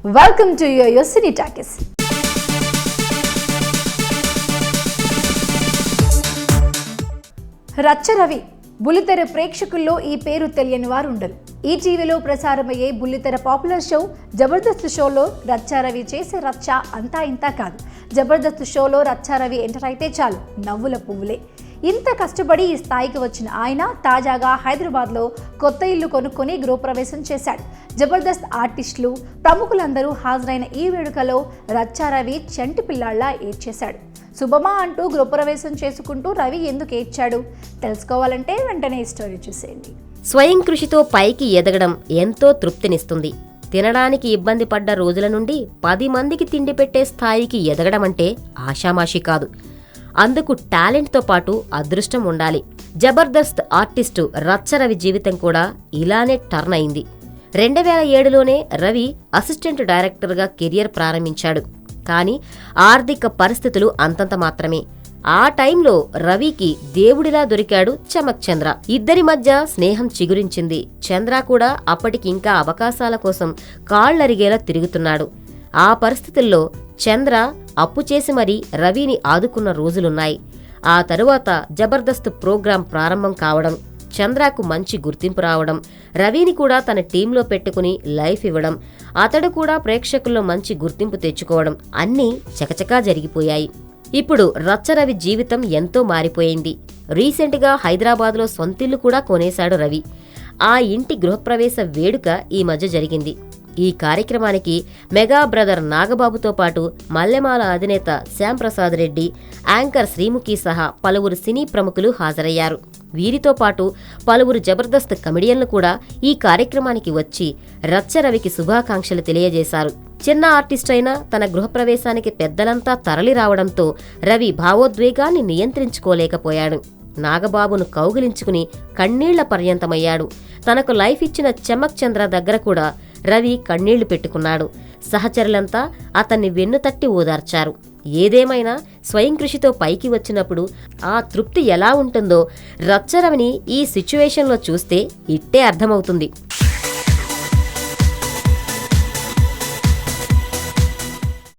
Welcome to your cine talkies. రచ్చ రవి బుల్లితెర ప్రేక్షకుల్లో ఈ పేరు తెలియని వారు ఉండరు. ఈ టీవీలో ప్రసారమయ్యే బుల్లితెర పాపులర్ షో జబర్దస్త్ షోలో రచ్చారవి చేసే రచ్చ అంతా ఇంతా కాదు. జబర్దస్త్ షోలో రచ్చారవి ఎంటర్ అయితే చాలు నవ్వుల పువ్వులే. ఇంత కష్టపడి ఈ స్థాయికి వచ్చిన ఆయన తాజాగా హైదరాబాద్లో కొత్త ఇల్లు కొనుక్కొని గృహప్రవేశం చేశాడు. జబర్దస్త్ ఆర్టిస్టులు ప్రముఖులందరూ హాజరైన ఈ వేడుకలో రచ్చారవి చంటి పిల్లాళ్లా ఏడ్చేశాడు. శుభమా అంటూ గృహప్రవేశం చేసుకుంటూ రవి ఎందుకు ఏడ్చాడు తెలుసుకోవాలంటే వెంటనే స్టోరీ చూసేయండి. స్వయం కృషితో పైకి ఎదగడం ఎంతో తృప్తినిస్తుంది. తినడానికి ఇబ్బంది పడ్డ రోజుల నుండి 10 మందికి తిండి పెట్టే స్థాయికి ఎదగడం అంటే ఆషామాషి కాదు. అందుకు టాలెంట్తో పాటు అదృష్టం ఉండాలి. జబర్దస్త్ ఆర్టిస్టు రచ్చరవి జీవితం కూడా ఇలానే టర్న్ అయింది. 2007లోనే రవి అసిస్టెంట్ డైరెక్టర్గా కెరియర్ ప్రారంభించాడు. కానీ ఆర్థిక పరిస్థితులు అంతంత మాత్రమే. ఆ టైంలో రవికి దేవుడిలా దొరికాడు చమక్ చంద్ర. ఇద్దరి మధ్య స్నేహం చిగురించింది. చంద్ర కూడా అప్పటికింకా అవకాశాల కోసం కాళ్లరిగేలా తిరుగుతున్నాడు. ఆ పరిస్థితుల్లో చంద్ర అప్పు చేసి మరీ రవిని ఆదుకున్న రోజులున్నాయి. ఆ తరువాత జబర్దస్త్ ప్రోగ్రాం ప్రారంభం కావడం, చంద్రకు మంచి గుర్తింపు రావడం, రవిని కూడా తన టీంలో పెట్టుకుని లైఫ్ ఇవ్వడం, అతడు కూడా ప్రేక్షకుల్లో మంచి గుర్తింపు తెచ్చుకోవడం అన్నీ చకచకా జరిగిపోయాయి. ఇప్పుడు రచ్చరవి జీవితం ఎంతో మారిపోయింది. రీసెంట్గా హైదరాబాద్లో సొంతిల్లు కూడా కొనేశాడు రవి. ఆ ఇంటి గృహప్రవేశ వేడుక ఈ మధ్య జరిగింది. ఈ కార్యక్రమానికి మెగా బ్రదర్ నాగబాబుతో పాటు మల్లెమాల అధినేత శ్యాంప్రసాద్ రెడ్డి, యాంకర్ శ్రీముఖి సహా పలువురు సినీ ప్రముఖులు హాజరయ్యారు. వీరితో పాటు పలువురు జబర్దస్త్ కమెడియన్లు కూడా ఈ కార్యక్రమానికి వచ్చి రచ్చరవికి శుభాకాంక్షలు తెలియజేశారు. చిన్న ఆర్టిస్ట్ అయినా తన గృహప్రవేశానికి పెద్దలంతా తరలి రావడంతో రవి భావోద్వేగాన్ని నియంత్రించుకోలేకపోయాడు. నాగబాబును కౌగిలించుకుని కన్నీళ్ల పర్యంతమయ్యాడు. తనకు లైఫ్ ఇచ్చిన చమక్ చంద్ర దగ్గర కూడా రవి కన్నీళ్లు పెట్టుకున్నాడు. సహచరులంతా అతన్ని వెన్నుతట్టి ఓదార్చారు. ఏదేమైనా స్వయం కృషితో పైకి వచ్చినప్పుడు ఆ తృప్తి ఎలా ఉంటుందో రచ్చరవిని ఈ సిచ్యువేషన్లో చూస్తే ఇట్టే అర్థమవుతుంది.